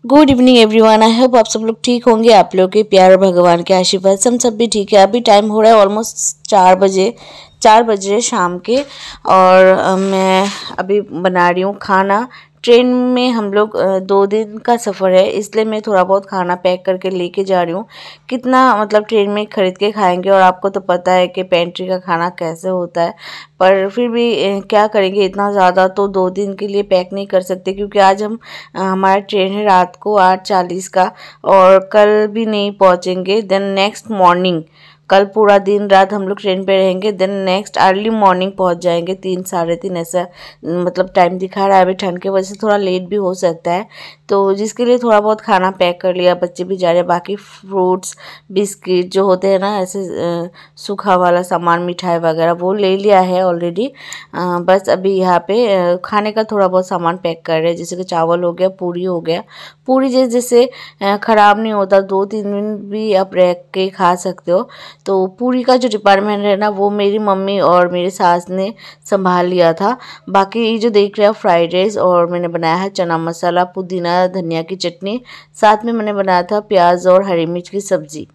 Good evening everyone. I hope आप सब लोग ठीक होंगे। आप लोग के प्यार और भगवान के आशीर्वाद से हम सब भी ठीक है। अभी टाइम हो रहा है ऑलमोस्ट 4 बजे, 4 बज रहे शाम के। और मैं अभी बना रही हूँ खाना। ट्रेन में हम लोग 2 दिन का सफ़र है, इसलिए मैं थोड़ा बहुत खाना पैक करके लेके जा रही हूँ। कितना मतलब ट्रेन में खरीद के खाएंगे, और आपको तो पता है कि पेंट्री का खाना कैसे होता है। पर फिर भी क्या करेंगे, इतना ज़्यादा तो 2 दिन के लिए पैक नहीं कर सकते, क्योंकि आज हमारा ट्रेन है रात को 8:40 का, और कल भी नहीं पहुँचेंगे। देन नेक्स्ट मॉर्निंग, कल पूरा दिन रात हम लोग ट्रेन पे रहेंगे। देन नेक्स्ट अर्ली मॉर्निंग पहुंच जाएंगे, 3 साढ़े 3 ऐसा मतलब टाइम दिखा रहा है। अभी ठंड की वजह से थोड़ा लेट भी हो सकता है, तो जिसके लिए थोड़ा बहुत खाना पैक कर लिया। बच्चे भी जा रहे हैं, बाकी फ्रूट्स बिस्किट जो होते हैं ना, ऐसे सूखा वाला सामान, मिठाई वगैरह वो ले लिया है ऑलरेडी। बस अभी यहाँ पे खाने का थोड़ा बहुत सामान पैक कर रहे हैं, जैसे कि चावल हो गया, पूरी हो गया। पूरी जैसे ख़राब नहीं होता, 2-3 दिन भी आप रह के खा सकते हो। तो पूरी का जो डिपार्टमेंट है ना, वो मेरी मम्मी और मेरी सास ने संभाल लिया था। बाकी ये जो देख रहे हो फ्राइड राइस, और मैंने बनाया है चना मसाला, पुदीना धनिया की चटनी, साथ में मैंने बनाया था प्याज और हरी मिर्च की सब्ज़ी।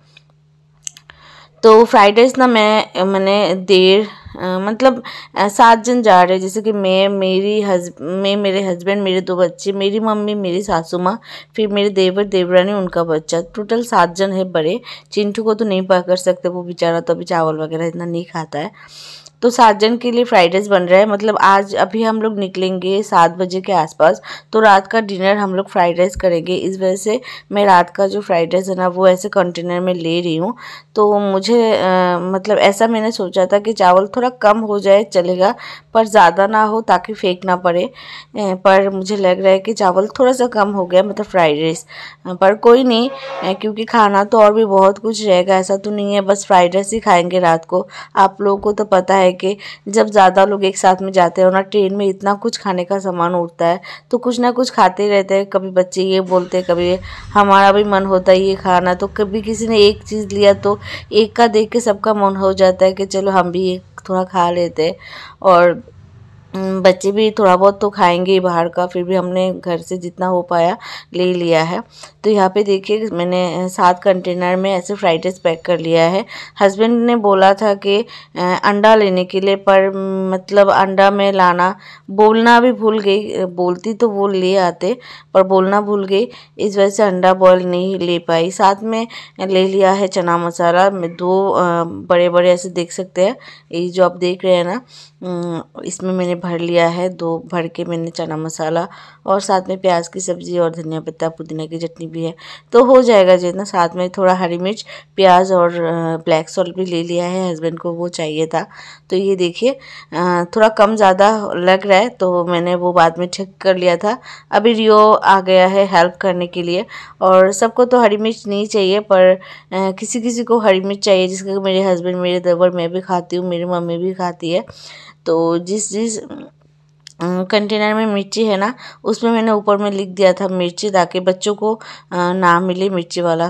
तो फ्राइड राइस ना मैंने मतलब 7 जन जा रहे हैं, जैसे कि मैं मेरे हस्बैंड, मेरे 2 बच्चे, मेरी मम्मी, मेरी सासू माँ, फिर मेरे देवर देवरानी, उनका बच्चा। टोटल 7 जन है बड़े। चिंटू को तो नहीं पकड़ सकते, वो बेचारा तो अभी चावल वगैरह इतना नहीं खाता है। तो 7 जन के लिए फ्राइड राइस बन रहा है। मतलब आज अभी हम लोग निकलेंगे 7 बजे के आसपास, तो रात का डिनर हम लोग फ्राइड राइस करेंगे। इस वजह से मैं रात का जो फ्राइड राइस है ना, वो ऐसे कंटेनर में ले रही हूँ। तो मुझे मतलब ऐसा मैंने सोचा था कि चावल थोड़ा कम हो जाए चलेगा, पर ज़्यादा ना हो ताकि फेंक ना पड़े। पर मुझे लग रहा है कि चावल थोड़ा सा कम हो गया, मतलब फ्राइड राइस। पर कोई नहीं, क्योंकि खाना तो और भी बहुत कुछ रहेगा, ऐसा तो नहीं है बस फ्राइड राइस ही खाएंगे रात को। आप लोगों को तो पता है कि जब ज़्यादा लोग एक साथ में जाते हो ना, ट्रेन में इतना कुछ खाने का सामान उठता है, तो कुछ ना कुछ खाते रहते हैं। कभी बच्चे ये बोलते हैं, कभी हमारा भी मन होता है ये खाना, तो कभी किसी ने एक चीज़ लिया तो एक का देख के सबका मन हो जाता है कि चलो हम भी ये थोड़ा खा लेते हैं। और बच्चे भी थोड़ा बहुत तो खाएंगे ही बाहर का, फिर भी हमने घर से जितना हो पाया ले लिया है। तो यहाँ पे देखिए मैंने 7 कंटेनर में ऐसे फ्राइड राइस पैक कर लिया है। हस्बैंड ने बोला था कि अंडा लेने के लिए, पर मतलब अंडा में लाना बोलना भी भूल गई। बोलती तो वो ले आते, पर बोलना भूल गई, इस वजह से अंडा बॉयल नहीं ले पाई। साथ में ले लिया है चना मसाला में 2 बड़े बड़े ऐसे देख सकते हैं, ये जो आप देख रहे हैं ना, इसमें मैंने भर लिया है 2 भर के मैंने चना मसाला, और साथ में प्याज की सब्ज़ी और धनिया पत्ता पुदीना की चटनी भी है, तो हो जाएगा जितना। साथ में थोड़ा हरी मिर्च, प्याज और ब्लैक सॉल्ट भी ले लिया है, हस्बैंड को वो चाहिए था। तो ये देखिए थोड़ा कम ज़्यादा लग रहा है, तो मैंने वो बाद में चेक कर लिया था। अभी रियो आ गया है हेल्प करने के लिए, और सबको तो हरी मिर्च नहीं चाहिए, पर किसी किसी को हरी मिर्च चाहिए, जिसके मेरे हस्बैंड, मेरे देवर, मैं भी खाती हूँ, मेरी मम्मी भी खाती है। तो जिस जिस कंटेनर में मिर्ची है ना, उसमें मैंने ऊपर में लिख दिया था मिर्ची, ताकि बच्चों को ना मिले मिर्ची वाला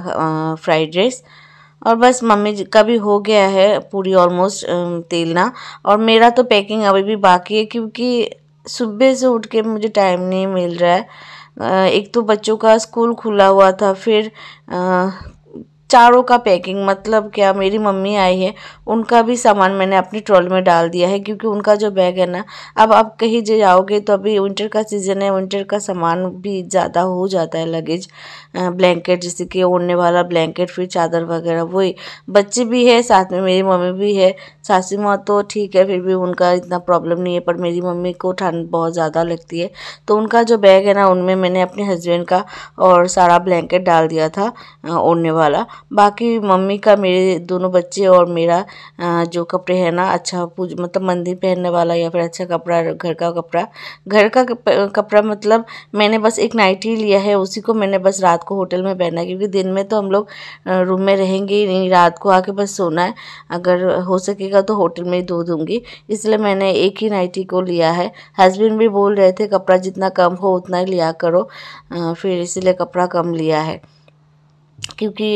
फ्राइड राइस। और बस मम्मी का भी हो गया है पूरी ऑलमोस्ट तेलना, और मेरा तो पैकिंग अभी भी बाकी है, क्योंकि सुबह से उठ के मुझे टाइम नहीं मिल रहा है। एक तो बच्चों का स्कूल खुला हुआ था, फिर चारों का पैकिंग, मतलब क्या, मेरी मम्मी आई है, उनका भी सामान मैंने अपनी ट्रॉली में डाल दिया है, क्योंकि उनका जो बैग है ना, अब आप कहीं जाओगे तो अभी विंटर का सीज़न है, विंटर का सामान भी ज़्यादा हो जाता है लगेज। ब्लैंकेट, जैसे कि ओढ़ने वाला ब्लैंकेट, फिर चादर वगैरह, वही बच्चे भी है, साथ में मेरी मम्मी भी है। सासू माँ तो ठीक है, फिर भी उनका इतना प्रॉब्लम नहीं है, पर मेरी मम्मी को ठंड बहुत ज़्यादा लगती है, तो उनका जो बैग है ना, उनमें मैंने अपने हस्बैंड का और सारा ब्लैंकेट डाल दिया था ओढ़ने वाला। बाकी मम्मी का, मेरे दोनों बच्चे और मेरा जो कपड़े हैं ना, अच्छा मतलब मंदिर पहनने वाला या फिर अच्छा कपड़ा, घर का कपड़ा मतलब मैंने बस एक नाइटी लिया है, उसी को मैंने बस रात को होटल में पहना है, क्योंकि दिन में तो हम लोग रूम में रहेंगे ही नहीं, रात को आके बस सोना है। अगर हो सकेगा तो होटल में ही धो दूँगी, इसलिए मैंने एक ही नाइटी को लिया है। हस्बैंड भी बोल रहे थे कपड़ा जितना कम हो उतना ही लिया करो, फिर इसीलिए कपड़ा कम लिया है। क्योंकि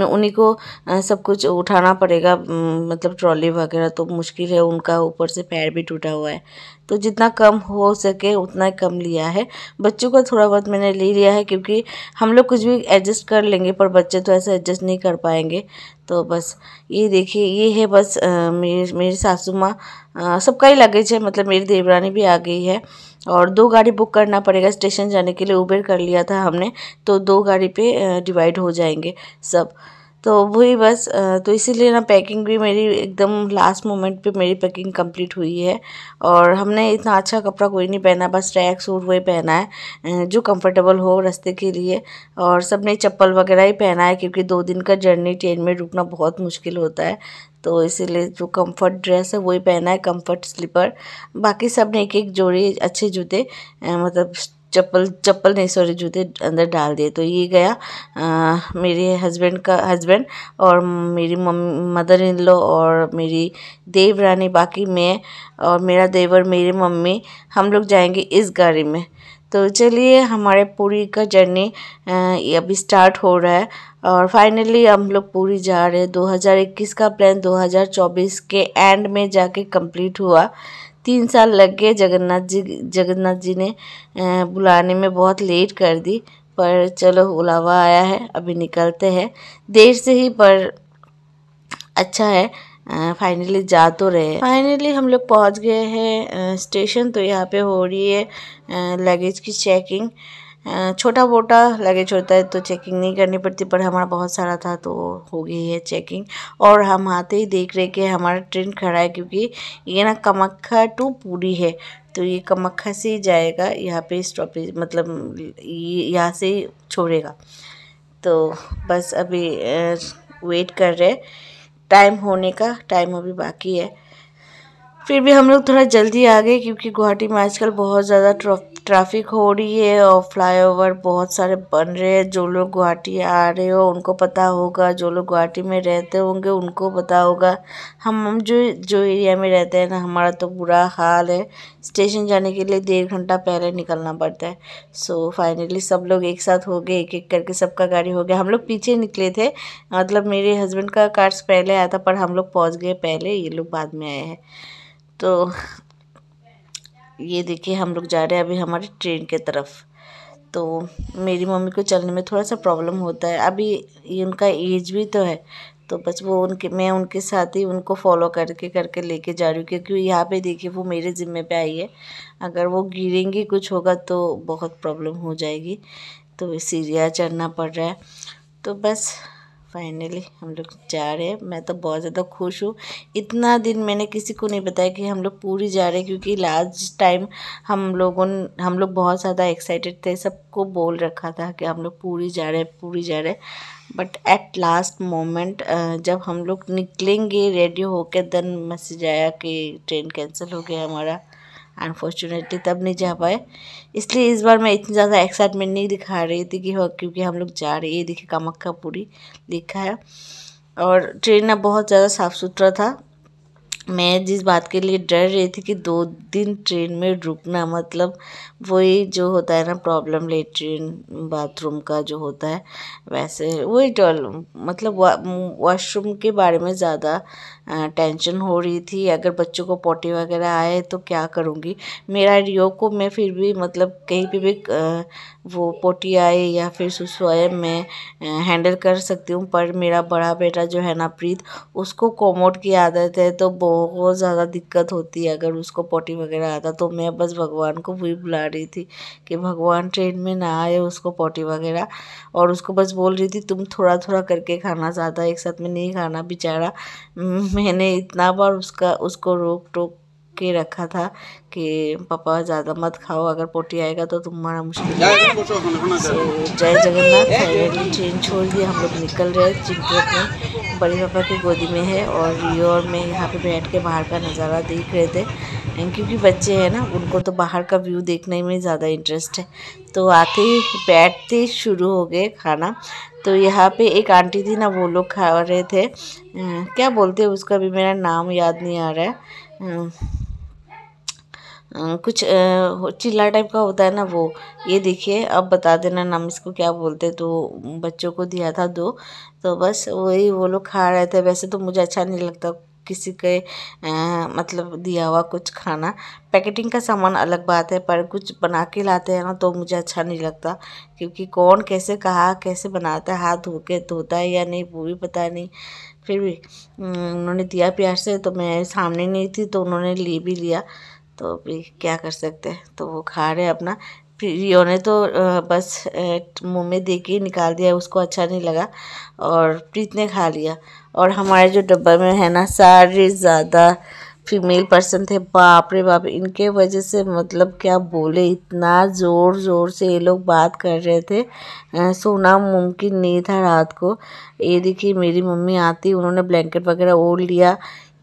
उन्हीं को सब कुछ उठाना पड़ेगा, मतलब ट्रॉली वगैरह तो मुश्किल है, उनका ऊपर से पैर भी टूटा हुआ है। तो जितना कम हो सके उतना कम लिया है। बच्चों का थोड़ा बहुत मैंने ले लिया है, क्योंकि हम लोग कुछ भी एडजस्ट कर लेंगे पर बच्चे तो ऐसे एडजस्ट नहीं कर पाएंगे। तो बस ये देखिए, ये है बस मेरी सासू माँ, सबका ही लगेज है, मतलब मेरी देवरानी भी आ गई है। और 2 गाड़ी बुक करना पड़ेगा स्टेशन जाने के लिए, उबेर कर लिया था हमने, तो 2 गाड़ी पे डिवाइड हो जाएंगे सब। तो वही बस, तो इसीलिए ना पैकिंग भी मेरी एकदम लास्ट मोमेंट पे मेरी पैकिंग कंप्लीट हुई है। और हमने इतना अच्छा कपड़ा कोई नहीं पहना, बस ट्रैक सूट वही पहना है जो कंफर्टेबल हो रास्ते के लिए। और सबने चप्पल वगैरह ही पहना है, क्योंकि 2 दिन का जर्नी ट्रेन में रुकना बहुत मुश्किल होता है। तो इसीलिए जो कंफर्ट ड्रेस है वही पहना है, कंफर्ट स्लीपर। बाकी सब ने एक एक जोड़ी अच्छे जूते, मतलब चप्पल नहीं, सॉरी, जूते अंदर डाल दिए। तो ये गया मेरे हस्बैंड और मेरी मदर इन लॉ और मेरी देवरानी, बाकी मैं और मेरा देवर, मेरी मम्मी, हम लोग जाएंगे इस गाड़ी में। तो चलिए, हमारे पुरी का जर्नी अभी स्टार्ट हो रहा है। और फाइनली हम लोग पुरी जा रहे हैं। 2021 का प्लान 2024 के एंड में जाके कंप्लीट हुआ। 3 साल लग गए। जगन्नाथ जी ने बुलाने में बहुत लेट कर दी, पर चलो बुलावा आया है, अभी निकलते हैं, देर से ही पर अच्छा है। फाइनली जा तो रहे। फाइनली हम लोग पहुंच गए हैं स्टेशन। तो यहाँ पे हो रही है लगेज की चेकिंग। छोटा मोटा लगेज होता है तो चेकिंग नहीं करनी पड़ती, पर हमारा बहुत सारा था तो हो गई है चेकिंग। और हम आते ही देख रहे कि हमारा ट्रेन खड़ा है, क्योंकि ये ना कामाख्या टू पुरी है, तो ये कामाख्या से ही जाएगा। यहाँ पे स्टॉपेज, मतलब यहाँ से ही छोड़ेगा। तो बस अभी वेट कर रहे, टाइम होने का, टाइम अभी बाकी है। फिर भी हम लोग थोड़ा जल्दी आ गए, क्योंकि गुवाहाटी में आजकल बहुत ज़्यादा ट्रैफिक हो रही है और फ्लाईओवर बहुत सारे बन रहे हैं। जो लोग गुवाहाटी आ रहे हो उनको पता होगा, जो लोग गुवाहाटी में रहते होंगे उनको पता होगा। हम जो एरिया में रहते हैं ना, हमारा तो बुरा हाल है। स्टेशन जाने के लिए 1.5 घंटा पहले निकलना पड़ता है। सो फाइनली सब लोग एक साथ हो गए, एक एक करके सबका गाड़ी हो गया। हम लोग पीछे निकले थे, मतलब मेरे हस्बैंड का कार्स पहले आया था, पर हम लोग पहुँच गए पहले, ये लोग बाद में आए हैं। तो ये देखिए, हम लोग जा रहे हैं अभी हमारी ट्रेन के तरफ। तो मेरी मम्मी को चलने में थोड़ा सा प्रॉब्लम होता है, अभी ये उनका एज भी तो है, तो बस मैं उनके साथ ही उनको फॉलो करके लेके जा रही हूँ। क्योंकि यहाँ पे देखिए, वो मेरे ज़िम्मे पे आई है, अगर वो गिरेंगी कुछ होगा तो बहुत प्रॉब्लम हो जाएगी। तो सीढ़ियाँ चढ़ना पड़ रहा है। तो बस फाइनली हम लोग जा रहे हैं। मैं तो बहुत ज़्यादा खुश हूँ। इतना दिन मैंने किसी को नहीं बताया कि हम लोग पूरी जा रहे हैं, क्योंकि लास्ट टाइम हम लोग बहुत ज़्यादा एक्साइटेड थे, सबको बोल रखा था कि हम लोग पूरी जा रहे हैं, पूरी जा रहे हैं। बट एट लास्ट मोमेंट जब हम लोग निकलेंगे रेडी होकर, देन मैसेज आया कि ट्रेन कैंसिल हो गया हमारा। अनफॉर्चुनेटली तब नहीं जा पाए, इसलिए इस बार मैं इतनी ज़्यादा एक्साइटमेंट नहीं दिखा रही थी कि हो, क्योंकि हम लोग जा रहे हैं। ये देखिए, कामाख्या पुरी लिखा है। और ट्रेन ना बहुत ज़्यादा साफ़ सुथरा था। मैं जिस बात के लिए डर रही थी कि 2 दिन ट्रेन में रुकना, मतलब वही जो होता है ना प्रॉब्लम, लेट्रिन बाथरूम का जो होता है, वैसे वही मतलब वॉशरूम के बारे में ज़्यादा टेंशन हो रही थी। अगर बच्चों को पोटी वगैरह आए तो क्या करूँगी। मेरा रियो को मैं फिर भी, मतलब कहीं पे भी वो पोटी आए या फिर सुसु आए, मैं हैंडल कर सकती हूँ। पर मेरा बड़ा बेटा जो है ना प्रीत, उसको कोमोड की आदत है, तो बहुत ज़्यादा दिक्कत होती है अगर उसको पोटी वगैरह आता। तो मैं बस भगवान को वही बुला रही थी कि भगवान ट्रेन में ना आए उसको पोटी वगैरह। और उसको बस बोल रही थी तुम थोड़ा थोड़ा करके खाना, ज़्यादा एक साथ में नहीं खाना। बेचारा, मैंने इतना बार उसको रोक टोक के रखा था कि पापा ज़्यादा मत खाओ, अगर पोटी आएगा तो तुम्हारा मुश्किल है। सो जय जगन्नाथ। फाइनली ट्रेन छोड़ दिया, हम लोग निकल रहे हैं। चिंटू अपने बड़े पापा की गोदी में है और रियो और मैं यहाँ पे बैठ के बाहर का नज़ारा देख रहे थे, क्योंकि बच्चे हैं ना, उनको तो बाहर का व्यू देखने में ज़्यादा इंटरेस्ट है। तो आते ही बैठते ही शुरू हो गए खाना। तो यहाँ पे एक आंटी थी ना, वो लोग खा रहे थे, क्या बोलते हैं उसका भी मेरा नाम याद नहीं आ रहा है, कुछ चिल्ला टाइप का होता है ना वो। ये देखिए, अब बता देना नाम इसको क्या बोलते। तो बच्चों को दिया था 2, तो बस वही वो लोग खा रहे थे। वैसे तो मुझे अच्छा नहीं लगता किसी के मतलब दिया हुआ कुछ खाना। पैकेटिंग का सामान अलग बात है, पर कुछ बना के लाते हैं ना तो मुझे अच्छा नहीं लगता, क्योंकि कौन कैसे कहाँ कैसे बनाता है, हाथ धो के धोता है या नहीं वो भी पता नहीं। फिर भी उन्होंने दिया प्यार से, तो मैं सामने नहीं थी तो उन्होंने ले भी लिया, तो अभी क्या कर सकते हैं। तो वो खा रहे अपना। फिर रियो ने तो बस मुंह में दे के निकाल दिया, उसको अच्छा नहीं लगा, और प्रीत ने खा लिया। और हमारे जो डब्बा में है ना, सारे ज़्यादा फीमेल पर्सन थे। बाप रे बाप, इनके वजह से मतलब क्या बोले, इतना ज़ोर ज़ोर से ये लोग बात कर रहे थे, सोना मुमकिन नहीं था रात को। ये देखिए मेरी मम्मी आती, उन्होंने ब्लैंकेट वगैरह ओढ़ लिया।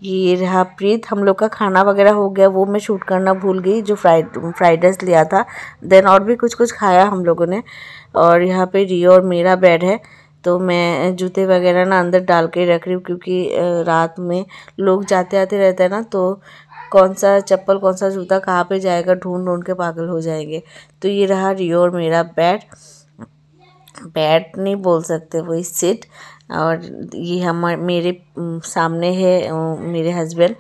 ये रहा प्रीत। हम लोग का खाना वगैरह हो गया, वो मैं शूट करना भूल गई, जो फ्राइड राइस लिया था। देन और भी कुछ कुछ खाया हम लोगों ने। और यहाँ पे रियो और मेरा बेड है, तो मैं जूते वगैरह ना अंदर डाल के रख रही हूँ, क्योंकि रात में लोग जाते आते रहते हैं ना, तो कौन सा चप्पल कौन सा जूता कहाँ पे जाएगा ढूंढ ढूंढ के पागल हो जाएंगे। तो ये रहा रियो और मेरा बेड। बेड नहीं बोल सकते, वही सीट। और ये मेरे सामने है मेरे हस्बैंड।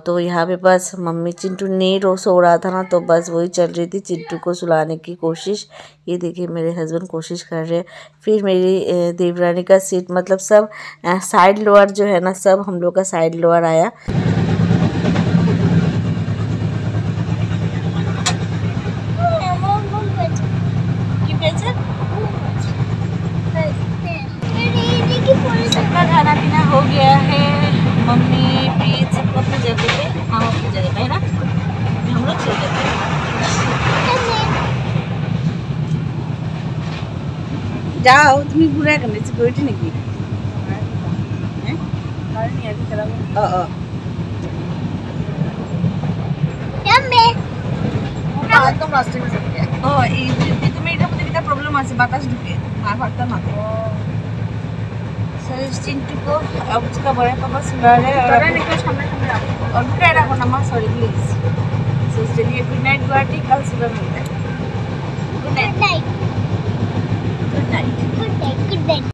तो यहाँ पे बस मम्मी, चिंटू नहीं सो रहा था ना, तो बस वही चल रही थी चिंटू को सुलाने की कोशिश। ये देखिए मेरे हस्बैंड कोशिश कर रहे हैं। फिर मेरी देवरानी का सीट, मतलब सब साइड लोअर जो है ना, सब हम लोग का साइड लोअर आया। सबका खाना पीना हो गया है। मम्मी प्रीत सबको अपनी जगह पे, हम अपनी जगह पे है ना, हम लोग सो जाते हैं। जाओ, तुम्हें बुरा करने से कोई नहीं की একদম রাস্তা में ও এই তুমি এটা মধ্যে কিটা প্রবলেম আছে, বাতাস ঢুকে আর ভাগতা না। चिंटू को अब उसका बड़े पापा सुला रहे हैं, और बुरा रखो ना माँ, सॉरी प्लीज। सो चलिए, गुड नाइट गुवाहाटी, कल सुबह मिलते हैं। Good night good night good night good night.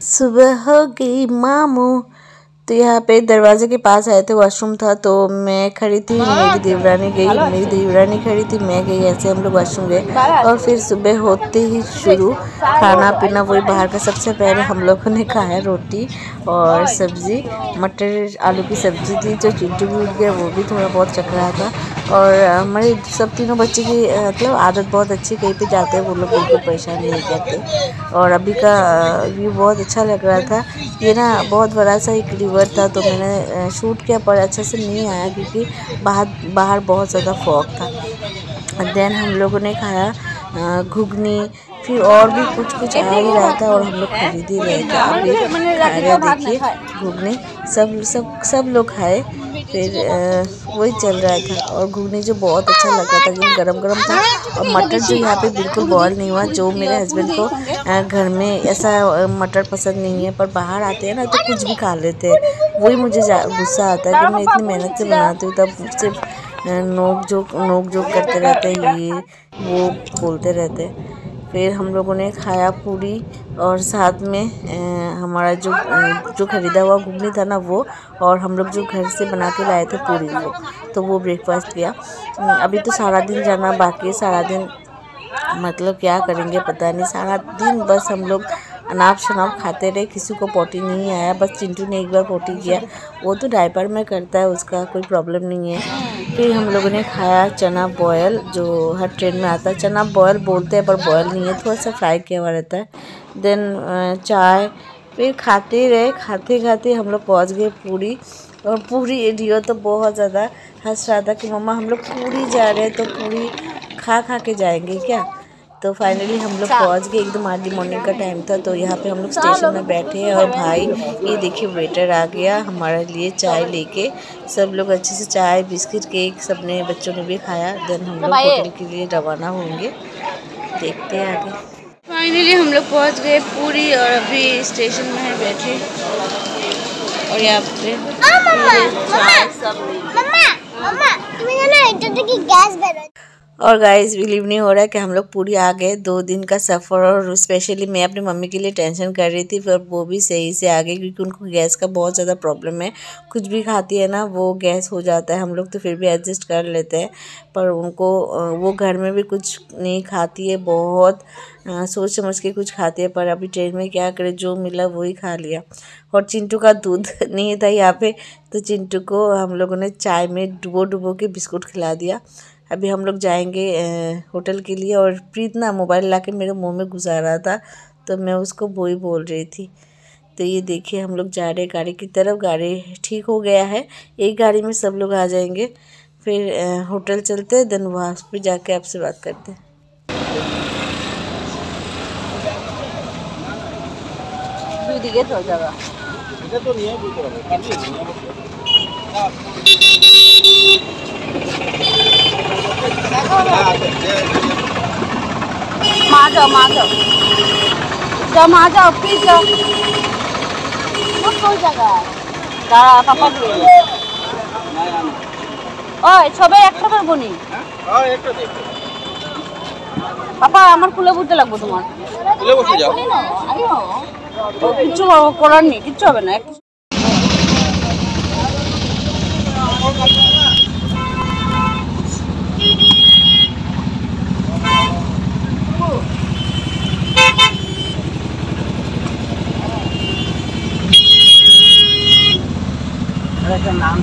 सुबह हो गई मामू। तो यहाँ पे दरवाजे के पास आए थे, वॉशरूम था, तो मैं खड़ी थी, मेरी देवरानी गई, मेरी देवरानी खड़ी थी, मैं गई, ऐसे हम लोग वॉशरूम गए। और फिर सुबह होते ही शुरू खाना पीना, वही बाहर का। सबसे पहले हम लोगों ने खाया रोटी और सब्ज़ी, मटर आलू की सब्ज़ी थी, जो चिंटू भी उठ गया, वो भी थोड़ा बहुत चख रहा था। और हमारे सब तीनों बच्चे की मतलब आदत बहुत अच्छी, कहीं पे जाते हैं वो लोग बिल्कुल परेशान नहीं करते। और अभी का व्यू बहुत अच्छा लग रहा था। ये ना बहुत बड़ा सा एक रिवर था, तो मैंने शूट किया, पर अच्छे से नहीं आया क्योंकि बाहर बहुत ज़्यादा फॉग था। देन हम लोगों ने खाया घुगनी, फिर और भी कुछ कुछ आ ही रहा था और हम लोग खरीद ही रहे थे। अभी खा रहे, देखिए घुगनी सब लोग खाए। फिर वही चल रहा था, और घुगनी जो बहुत अच्छा लग रहा था, एकदम गरम गरम था। और मटर जो यहाँ पे बिल्कुल बॉयल नहीं हुआ, जो मेरे हस्बैंड को घर में ऐसा मटर पसंद नहीं है, पर बाहर आते हैं ना तो कुछ भी खा लेते हैं। वही मुझे गुस्सा आता है कि मैं इतनी मेहनत से बनाती हूँ, तब सिर्फ नोक जोक करते रहते हैं, ये वो बोलते रहते हैं। फिर हम लोगों ने खाया पूरी, और साथ में हमारा जो खरीदा हुआ घुगनी था ना वो, और हम लोग जो घर से बना के लाए थे पूरी, वो ब्रेकफास्ट किया। अभी तो सारा दिन जाना बाकी है, सारा दिन मतलब क्या करेंगे पता नहीं। सारा दिन बस हम लोग अनाप शनाप खाते रहे, किसी को पोटी नहीं आया। बस चिंटू ने एक बार पोटी किया, वो तो डायपर में करता है, उसका कोई प्रॉब्लम नहीं है। फिर हम लोगों ने खाया चना बॉयल, जो हर ट्रेन में आता है। चना बॉयल बोलते हैं पर बॉयल नहीं है, थोड़ा सा फ्राई किया हुआ रहता है। देन चाय। फिर खाते रहे, खाते खाते हम लोग पहुँच गए पूरी। और पूरी रियो तो बहुत ज़्यादा हंस रहा था कि मम्मा हम लोग पूरी जा रहे हैं, तो पूरी खा के जाएंगे क्या। तो फाइनली हम लोग पहुँच गए, एकदम अर्ली मॉर्निंग का टाइम था। तो यहाँ पे हम लोग स्टेशन में बैठे हैं और भाई ये देखिए वेटर आ गया हमारे लिए चाय लेके। सब लोग अच्छे से चाय बिस्किट केक सबने बच्चों ने भी खाया। देन हम लोग होटल के लिए रवाना होंगे, देखते हैं आगे। फाइनली हम लोग पहुँच गए पूरी और अभी स्टेशन में है बैठे और यहाँ पे और गाइस बिलीव नहीं हो रहा है कि हम लोग पूरी आ गए। 2 दिन का सफ़र और स्पेशली मैं अपनी मम्मी के लिए टेंशन कर रही थी, फिर वो भी सही से आ गई क्योंकि उनको गैस का बहुत ज़्यादा प्रॉब्लम है। कुछ भी खाती है ना वो गैस हो जाता है। हम लोग तो फिर भी एडजस्ट कर लेते हैं, पर उनको वो घर में भी कुछ नहीं खाती है, बहुत सोच समझ के कुछ खाती है। पर अभी ट्रेन में क्या करे, जो मिला वही खा लिया। और चिंटू का दूध नहीं था यहाँ पे, तो चिंटू को हम लोगों ने चाय में डुबो के बिस्कुट खिला दिया। अभी हम लोग जाएंगे होटल के लिए। और प्रीत ना मोबाइल लाके मेरे मुंह में घुसा रहा था, तो मैं उसको वो ही बोल रही थी। तो ये देखिए हम लोग जा रहे हैं गाड़ी की तरफ। गाड़ी ठीक हो गया है, एक गाड़ी में सब लोग आ जाएंगे। फिर होटल चलते हैं, देन वहाँ पे जाके आपसे बात करते हैं। जाओ प्लीज जाओ। वो कोई जगह है पापा ओए সবাই একটা করব নি একটা দে পাপা আমার কুলে বুঝতে লাগবে তোমার কুলে বসে যাও কিছু করার নেই, কিচ্ছু হবে না। नाम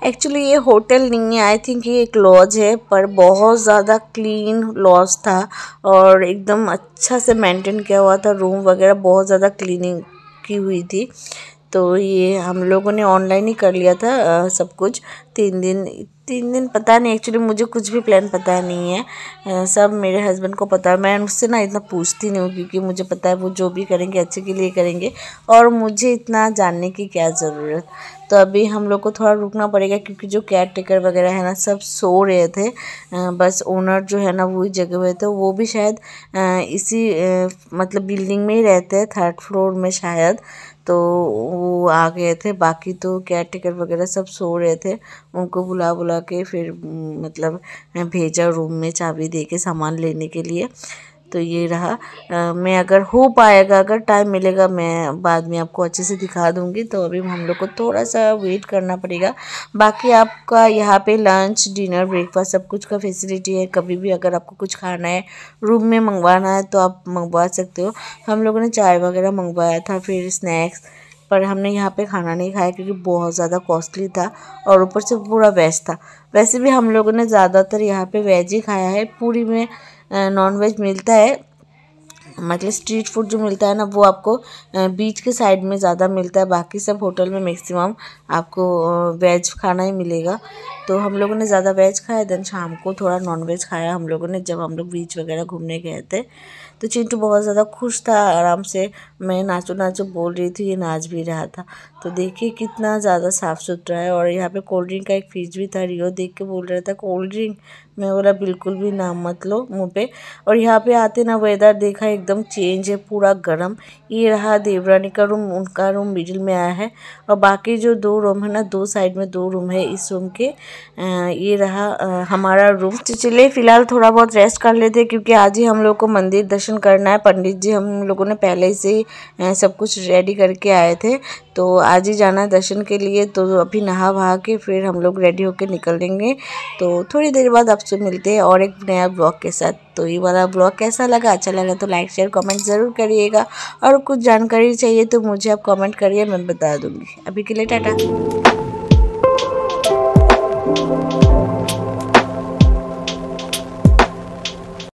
एक्चुअली ये होटल नहीं है, आई थिंक ये एक लॉज है, पर बहुत ज़्यादा क्लीन लॉज था और एकदम अच्छा से मेंटेन किया हुआ था। रूम वगैरह बहुत ज़्यादा क्लीनिंग की हुई थी। तो ये हम लोगों ने ऑनलाइन ही कर लिया था सब कुछ। 3 दिन पता नहीं, एक्चुअली मुझे कुछ भी प्लान पता नहीं है, सब मेरे हस्बैंड को पता है। मैं उससे ना इतना पूछती नहीं हूँ क्योंकि मुझे पता है वो जो भी करेंगे अच्छे के लिए करेंगे और मुझे इतना जानने की क्या ज़रूरत। तो अभी हम लोग को थोड़ा रुकना पड़ेगा क्योंकि जो केयर टेकर वगैरह है ना सब सो रहे थे। बस ओनर जो है ना वही जगे हुए थे। वो भी शायद इसी मतलब बिल्डिंग में ही रहते हैं, 3rd फ्लोर में शायद। तो वो आ गए थे, बाकी तो केयर टेकर वगैरह सब सो रहे थे। उनको बुला के फिर मतलब भेजा रूम में चाबी दे के सामान लेने के लिए। तो ये रहा। मैं अगर हो पाएगा, अगर टाइम मिलेगा, मैं बाद में आपको अच्छे से दिखा दूंगी। तो अभी हम लोग को थोड़ा सा वेट करना पड़ेगा। बाकी आपका यहाँ पे लंच डिनर ब्रेकफास्ट सब कुछ का फैसिलिटी है। कभी भी अगर आपको कुछ खाना है, रूम में मंगवाना है तो आप मंगवा सकते हो। हम लोगों ने चाय वगैरह मंगवाया था, फिर स्नैक्स, पर हमने यहाँ पे खाना नहीं खाया क्योंकि बहुत ज़्यादा कॉस्टली था और ऊपर से पूरा वेज था। वैसे भी हम लोगों ने ज़्यादातर यहाँ पे वेज ही खाया है। पूरी में नॉन वेज मिलता है, मतलब स्ट्रीट फूड जो मिलता है ना वो आपको बीच के साइड में ज़्यादा मिलता है। बाकी सब होटल में मैक्सिमम आपको वेज खाना ही मिलेगा। तो हम लोगों ने ज़्यादा वेज खाया, देन शाम को थोड़ा नॉन वेज खाया हम लोगों ने जब हम लोग बीच वगैरह घूमने गए थे। तो चिंटू बहुत ज़्यादा खुश था, आराम से मैं नाचो बोल रही थी, ये नाच भी रहा था। तो देखिए कितना ज़्यादा साफ़ सुथरा है। और यहाँ पे कोल्ड ड्रिंक का एक फ्रिज भी था। रियो देख के बोल रहा था कोल्ड ड्रिंक, मैं बोला बिल्कुल भी नाम मत लो मुँह पे। और यहाँ पे आते ना वेदर देखा एकदम चेंज है, पूरा गर्म। ये रहा देवरानी का रूम, उनका रूम मिडिल में आया है और बाकी जो 2 रूम है ना, 2 साइड में 2 रूम है इस रूम के। ये रहा हमारा रूम। तो चलिए फ़िलहाल थोड़ा बहुत रेस्ट कर लेते क्योंकि आज ही हम लोग को मंदिर दर्शन करना है। पंडित जी हम लोगों ने पहले से ही सब कुछ रेडी करके आए थे, तो आज ही जाना है दर्शन के लिए। तो अभी नहा वहा के फिर हम लोग रेडी होकर निकल देंगे। तो थोड़ी देर बाद आपसे मिलते हैं और एक नया ब्लॉग के साथ। तो ये वाला ब्लॉग कैसा लगा, अच्छा लगा तो लाइक शेयर कमेंट ज़रूर करिएगा। और कुछ जानकारी चाहिए तो मुझे आप कमेंट करिए, मैं बता दूँगी। अभी के लिए टाटा।